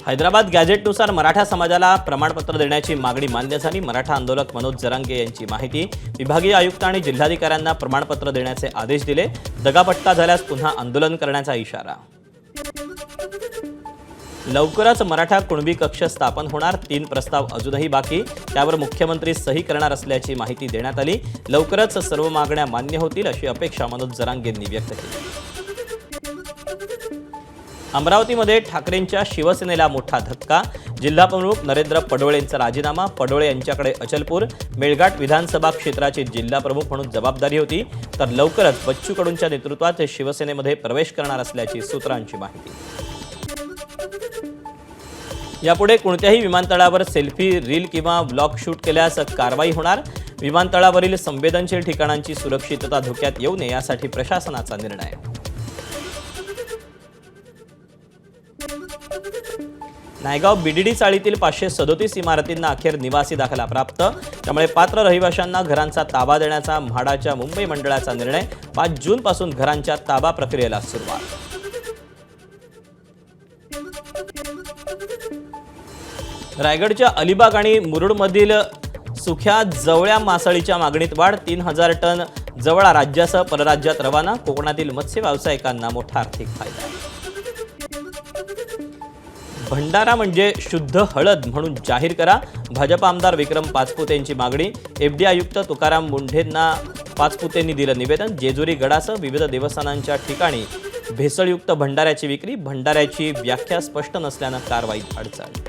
हैदराबाद गॅझेटनुसार मराठा समाजाला प्रमाणपत्र देण्याची मागणी मान्य झाली। मराठा आंदोलक मनोज जरांगे यांची माहिती। विभागीय आयुक्त आणि जिल्हाधिकाऱ्यांना प्रमाणपत्र देण्याचे आदेश दिले। दगापट्टा झाल्यास पुन्हा आंदोलन करण्याचा इशारा। लवकरच मराठा कुणबी कक्ष स्थापन होणार। 3 प्रस्ताव अजूनही बाकी, त्यावर मुख्यमंत्री सही करणार असल्याची माहिती देण्यात आली। लवकरच सर्व मागण्या मान्य होतील अशी अपेक्षा मनोज जरांगेंनी व्यक्त केली। अमरावतीमध्ये ठाकरेंच्या शिवसेनेला मोठा धक्का। जिल्हाप्रमुख नरेंद्र पडोळेंचा राजीनामा। पडोळे यांच्याकडे अचलपूर मेळघाट विधानसभा क्षेत्राची जिल्हाप्रमुख म्हणून जबाबदारी होती, तर लवकरच बच्चू कडूंच्या नेतृत्वात शिवसेनेमध्ये प्रवेश करणार असल्याची सूत्रांची माहिती। यापुढे कोणत्याही विमानतळावर सेल्फी, रील किंवा व्लॉग शूट केल्यास कारवाई होणार। विमानतळावरील संवेदनशील ठिकाणांची सुरक्षितता धोक्यात येऊ नये यासाठी प्रशासनाचा निर्णय। नायगाव बीडीडी चाळीतील 537 इमारतींना अखेर निवासी दाखला प्राप्त। त्यामुळे पात्र रहिवाशांना घरांचा ताबा देण्याचा म्हाडाच्या मुंबई मंडळाचा निर्णय। 5 जून पासून घरांच्या ताबा प्रक्रियेला सुरुवात। रायगडच्या अलिबाग आणि मुरुडमधील सुख्या जवळ्या मासळीच्या मागणीत वाढ। 3000 टन जवळा राज्यासह परराज्यात रवाना। कोकणातील मत्स्य व्यावसायिकांना मोठा आर्थिक फायदा। भंडारा म्हणजे शुद्ध हळद म्हणून जाहीर करा। भाजप आमदार विक्रम पाचपुते यांची मागणी। एफडी आयुक्त तुकाराम मुंढेंना पाचपुतेंनी दिलं निवेदन। जेजुरी गडासह विविध देवस्थानांच्या ठिकाणी भेसळयुक्त भंडाऱ्याची विक्री। भंडाऱ्याची व्याख्या स्पष्ट नसल्यानं कारवाईत अडचण।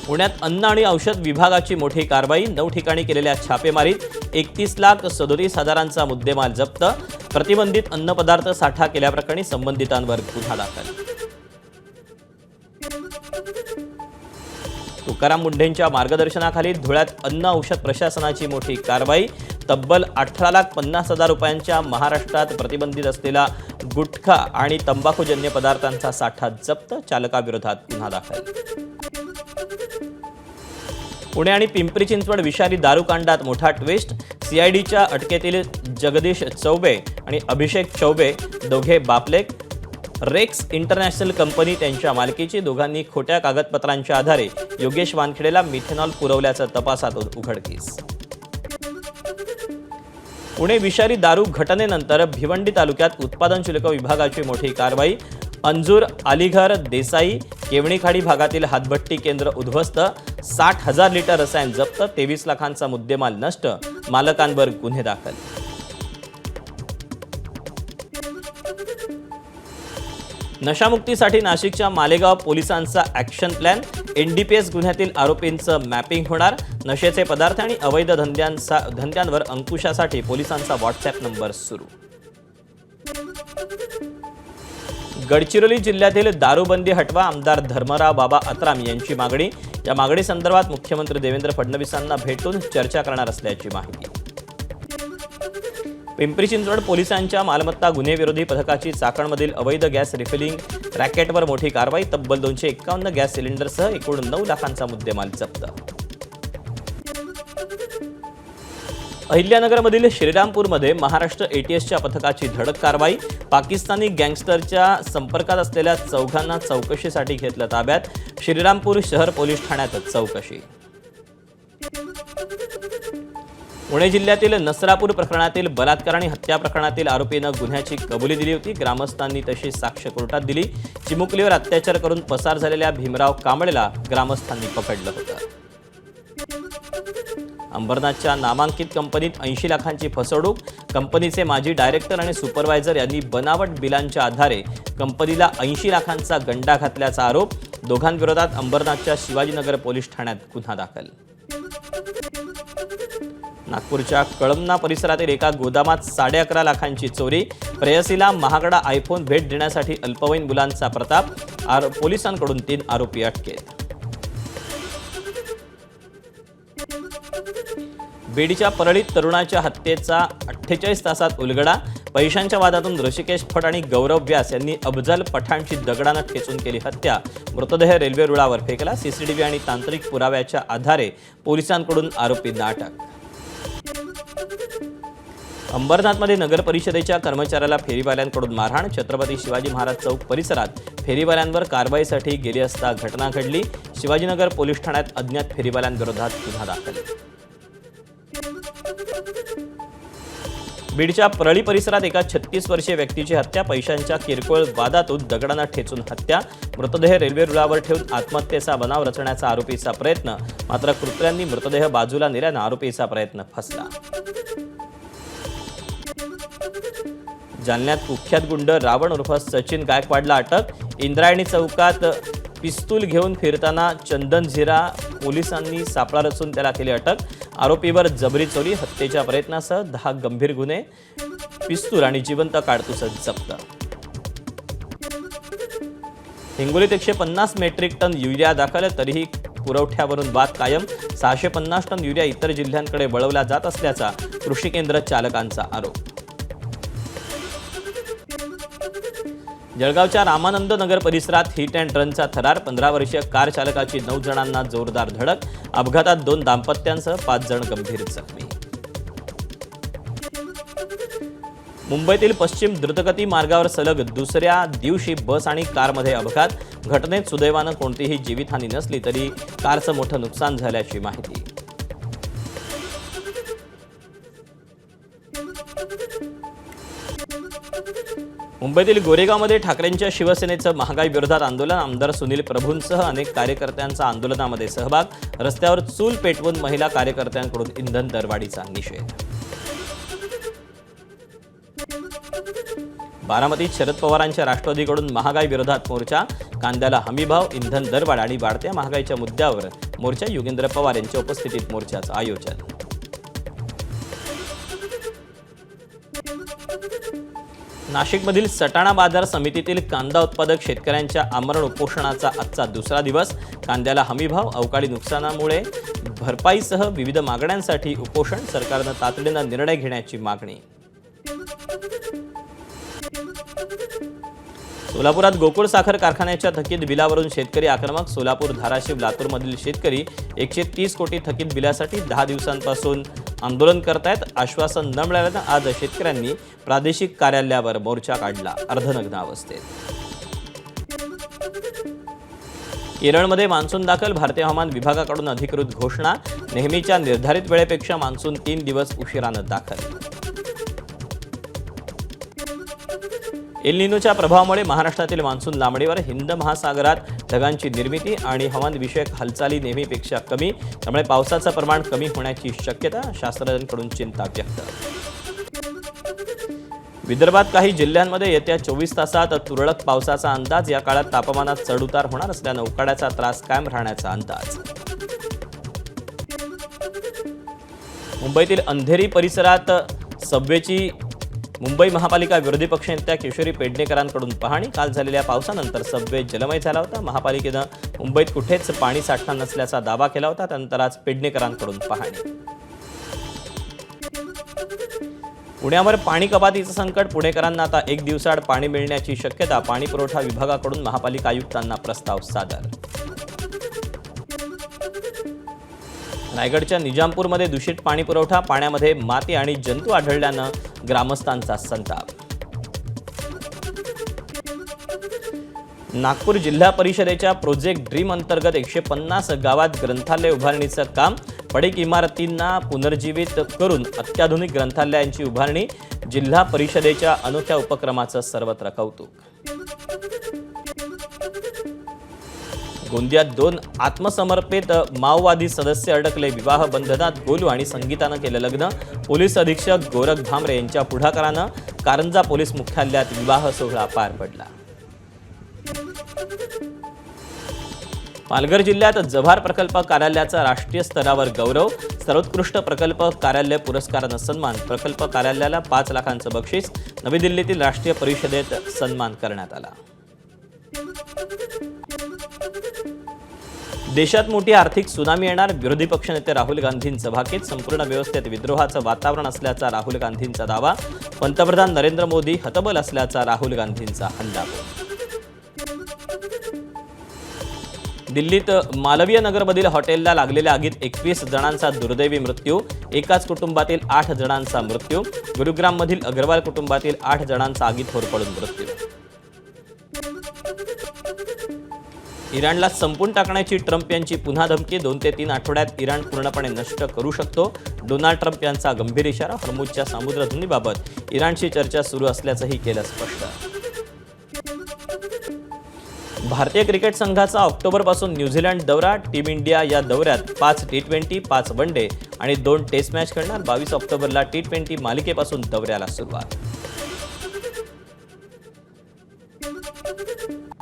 पुण्यात अन्न आणि औषध विभागाची मोठी कारवाई। 9 ठिकाणी केलेल्या छापेमारीत 31,37,000चा मुद्देमाल जप्त। प्रतिबंधित अन्नपदार्थ साठा केल्याप्रकरणी संबंधितांवर गुन्हा दाखल। तुकाराम मुंढेंच्या मार्गदर्शनाखाली धुळ्यात अन्न औषध प्रशासनाची मोठी कारवाई। तब्बल 18,50,000 रुपयांच्या महाराष्ट्रात प्रतिबंधित असलेला गुटखा आणि तंबाखूजन्य पदार्थांचा साठा जप्त। चालकाविरोधात गुन्हा दाखल। पुणे आणि पिंपरी चिंचवड विषारी दारूकांडात मोठा ट्विस्ट। सीआयडीच्या अटकेतील जगदीश चौबे आणि अभिषेक चौबे दोघे बापलेक। रेक्स इंटरनॅशनल कंपनी त्यांच्या मालकीची। दोघांनी खोट्या कागदपत्रांच्या आधारे योगेश वानखेडेला मिथेनॉल पुरवल्याचं तपासातून उघडकीस। पुणे विषारी दारू घटनेनंतर भिवंडी तालुक्यात उत्पादन शुल्क विभागाची मोठी कारवाई। अंजूर, अलीघर, देसाई, केवणीखाडी भागातील हातभट्टी केंद्र उद्ध्वस्त। 60,000 लिटर रसायन जप्त। 23 लाखांचा मुद्देमाल नष्ट। मालकांवर गुन्हे दाखल। नशामुक्तीसाठी नाशिकच्या मालेगाव पोलिसांचा ॲक्शन प्लॅन। एनडीपीएस गुन्ह्यातील आरोपींचं मॅपिंग होणार। नशेचे पदार्थ आणि अवैध धंद्यांवर अंकुशासाठी पोलिसांचा व्हॉट्सॲप नंबर सुरू। गडचिरोली जिल्ह्यातील दारूबंदी हटवा। आमदार धर्मराव बाबा अत्राम यांची मागणी। या मागणीसंदर्भात मुख्यमंत्री देवेंद्र फडणवीसांना भेटून चर्चा करणार असल्याची माहिती। पिंपरी चिंचवड पोलिसांच्या मालमत्ता गुन्हे विरोधी पथकाची चाकणमधील अवैध गॅस रिफिलिंग रॅकेटवर मोठी कारवाई। तब्बल 251 गॅस सिलेंडरसह एकूण 9 लाखांचा मुद्देमाल जप्त। अहिल्यानगरमधील श्रीरामपूरमध्ये महाराष्ट्र एटीएसच्या पथकाची धडक कारवाई। पाकिस्तानी गँगस्टरच्या संपर्कात असलेल्या चौघांना चौकशीसाठी घेतलं ताब्यात। श्रीरामपूर शहर पोलीस ठाण्यात चौकशी। पुणे जिल्ह्यातील नसरापूर प्रकरणातील बलात्कार आणि हत्या प्रकरणातील आरोपीनं गुन्ह्याची कबुली दिली होती। ग्रामस्थांनी तशी साक्ष कोर्टात दिली। चिमुकलीवर अत्याचार करून पसार झालेल्या भीमराव कांबळेला ग्रामस्थांनी पकडलं होतं। अंबरनाथच्या नामांकित कंपनीत 80 लाखांची फसवणूक। कंपनीचे माजी डायरेक्टर आणि सुपरवायझर यांनी बनावट बिलांच्या आधारे कंपनीला 80 लाखांचा गंडा घातल्याचा आरोप। दोघांविरोधात अंबरनाथच्या शिवाजीनगर पोलीस ठाण्यात गुन्हा दाखल। नागपूरच्या कळमना परिसरातील एका गोदामात 11.5 लाखांची चोरी। प्रेयसीला महागडा आयफोन भेट देण्यासाठी अल्पवयीन मुलांचा प्रताप। पोलिसांकडून 3 आरोपी अटकेत। बीडच्या परळीत तरुणाच्या हत्येचा 48 तासात उलगडा। पैशांच्या वादातून ऋषिकेश फड आणि गौरव व्यास यांनी अफजल पठाणची दगडानं ठेचून केली हत्या। मृतदेह रेल्वे रुळावर फेकला। सीसीटीव्ही आणि तांत्रिक पुराव्याच्या आधारे पोलिसांकडून आरोपींना अटक। अंबरनाथमध्ये नगर परिषदेच्या कर्मचाऱ्याला फेरीवाल्यांकडून मारहाण. छत्रपती शिवाजी महाराज चौक परिसरात फेरीवाल्यांवर कारवाईसाठी गेली असता घटना घडली. शिवाजीनगर पोलीस ठाण्यात अज्ञात फेरीवाल्यांविरोधात गुन्हा दाखल. बीडच्या परळी परिसरात एका 36 वर्षीय व्यक्तीची हत्या. पैशांच्या किरकोळ वादातून दगडानं ठेचून हत्या. मृतदेह रेल्वे रुळावर ठेवून आत्महत्येचा बनाव रचण्याचा आरोपीचा प्रयत्न. मात्र कृत्यांनी मृतदेह बाजूला नेल्यानं आरोपीचा प्रयत्न फसला. जालन्यात कुख्यात गुंड रावण उर्फ सचिन गायकवाडला अटक. इंद्रायणी चौकात पिस्तूल घेऊन फिरताना चंदन झिरा पोलिसांनी सापळा रचून त्याला केली अटक. आरोपीवर जबरी चोरी, हत्येच्या प्रयत्नासह 10 गंभीर गुन्हे, पिस्तूल आणि जिवंत काडतूस जप्त. हिंगोलीत 150 मेट्रिक टन युरिया दाखल. तरीही पुरवठ्यावरून वाद कायम. 650 टन युरिया इतर जिल्ह्यांकडे वळवला जात असल्याचा कृषी केंद्र चालकांचा आरोप. जळगावच्या रामानंद नगर परिसरात हिट अँड रनचा थरार. 15 वर्षीय कार चालकाची 9 जणांना जोरदार धडक. अपघातात 2 दाम्पत्यांसह 5 जण गंभीर जखमी. मुंबईतील पश्चिम द्रुतगती मार्गावर सलग दुसऱ्या दिवशी बस आणि कारमध्ये अपघात. घटनेत सुदैवानं कोणतीही जीवितहानी नसली तरी कारचं मोठं नुकसान झाल्याची माहिती. मुंबईतील गोरेगावमध्ये ठाकरेंच्या शिवसेनेचं महागाई विरोधात आंदोलन. आमदार सुनील प्रभूंसह अनेक कार्यकर्त्यांचा आंदोलनामध्ये सहभाग. रस्त्यावर चूल पेटवून महिला कार्यकर्त्यांकडून इंधन दरवाढीचा निषेध. बारामतीत शरद पवारांच्या राष्ट्रवादीकडून महागाई विरोधात मोर्चा. कांद्याला हमीभाव, इंधन दरवाढ आणि वाढत्या महागाईच्या मुद्द्यावर मोर्चा. योगेंद्र पवार यांच्या उपस्थितीत मोर्चाचं आयोजन. नाशिकमधील सटाणा बाजार समितीतील कांदा उत्पादक शेतकऱ्यांच्या आमरण उपोषणाचा आजचा दुसरा दिवस. कांद्याला हमीभाव, अवकाळी नुकसानामुळे भरपाईसह विविध मागण्यांसाठी उपोषण. सरकारनं तातडीनं निर्णय घेण्याची मागणी. सोलापुरात गोकुळ साखर कारखान्याच्या थकीत बिलावरून शेतकरी आक्रमक. सोलापूर, धाराशिव, लातूरमधील शेतकरी 130 कोटी थकीत बिलासाठी 10 दिवसांपासून आंदोलन करतायत. आश्वासन न मिळाल्यानं आज शेतकऱ्यांनी प्रादेशिक कार्यालयावर मोर्चा काढला. अर्धनग्न अवस्थेत. केरळमध्ये मान्सून दाखल. भारतीय हवामान विभागाकडून अधिकृत घोषणा. नेहमीच्या निर्धारित वेळेपेक्षा मान्सून 3 दिवस उशिरानं दाखल. एल निनोच्या प्रभावामुळे महाराष्ट्रातील मान्सून लांबणीवर. हिंद महासागरात ढगांची निर्मिती आणि हवामानविषयक हालचाली नेहमीपेक्षा कमी. त्यामुळे पावसाचं प्रमाण कमी होण्याची शक्यता. शास्त्रज्ञांकडून चिंता व्यक्त. विदर्भात काही जिल्ह्यांमध्ये येत्या 24 तासात तुरळक पावसाचा अंदाज. या काळात तापमानात चढउतार होणार असल्यानं उकाड्याचा त्रास कायम राहण्याचा अंदाज. मुंबईतील अंधेरी परिसरात सबवेची मुंबई महापालिका विरोधी पक्षनेत्या किशोरी पेडणेकरांकडून पाहणी. काल झालेल्या पावसानंतर सबवे जलमय झाला होता. महापालिकेनं मुंबईत कुठेच पाणी साठणार नसल्याचा दावा केला होता. त्यानंतर आज पेडणेकरांकडून पाहणी. पुण्यावर पाणी कपातीचं संकट. पुणेकरांना आता 1 दिवसाआड पाणी मिळण्याची शक्यता. पाणी पुरवठा विभागाकडून महापालिका आयुक्तांना प्रस्ताव सादर. रायगडच्या निजामपूरमध्ये दूषित पाणी पुरवठा. पाण्यामध्ये माती आणि जंतू आढळल्यानं ग्रामस्थांचा संताप. नागपूर जिल्हा परिषदेच्या प्रोजेक्ट ड्रीम अंतर्गत 150 गावात ग्रंथालय उभारणीचं काम. पडीक इमारतींना पुनर्जीवित करून अत्याधुनिक ग्रंथालयांची उभारणी. जिल्हा परिषदेच्या अनोख्या उपक्रमाचं सर्वत्र कौतुक. गोंदियात 2 आत्मसमर्पित माओवादी सदस्य अडकले. विवाह बंधनात. गोलू आणि संगीतानं केलं लग्न. पोलीस अधीक्षक गोरख भामरे यांच्या पुढाकारानं कारंजा पोलीस मुख्यालयात विवाह सोहळा पार पडला. पालघर जिल्ह्यात जव्हार प्रकल्प कार्यालयाचा राष्ट्रीय स्तरावर गौरव. सर्वोत्कृष्ट प्रकल्प कार्यालय पुरस्कारानं सन्मान. प्रकल्प कार्यालयाला 5 लाखांचं बक्षीस. नवी दिल्लीतील राष्ट्रीय परिषदेत सन्मान करण्यात आला. देशात मोठी आर्थिक सुनामी येणार. विरोधी पक्षनेते राहुल गांधींचं भाकीत. संपूर्ण व्यवस्थेत विद्रोहाचं वातावरण असल्याचा राहुल गांधींचा दावा. पंतप्रधान नरेंद्र मोदी हतबल असल्याचा राहुल गांधींचा हल्लाबोल. दिल्लीत मालवीय नगरमधील हॉटेलला लागलेल्या आगीत 21 जणांचा दुर्दैवी मृत्यू, एकाच कुटुंबातील 8 जणांचा मृत्यू. गुरुग्राममधील अग्रवाल कुटुंबातील 8 जणांचा आगीत होरपळून मृत्यू. इराणला संपून टाकण्याची ट्रम्प यांची पुन्हा धमकी. 2 ते 3 आठवड्यात इराण पूर्णपणे नष्ट करू शकतो. डोनाल्ड ट्रम्प यांचा गंभीर इशारा. हॉर्मुझच्या सामुद्रधुनीबाबत इराणशी चर्चा सुरू असल्याचंही केलं स्पष्ट. भारतीय क्रिकेट संघाचा ऑक्टोबरपासून न्यूझीलंड दौरा. टीम इंडिया या दौऱ्यात 5 T20, 5 वनडे आणि 2 टेस्ट मॅच खेळणार. 22 ऑक्टोबरला T20 मालिकेपासून दौऱ्याला सुरुवात.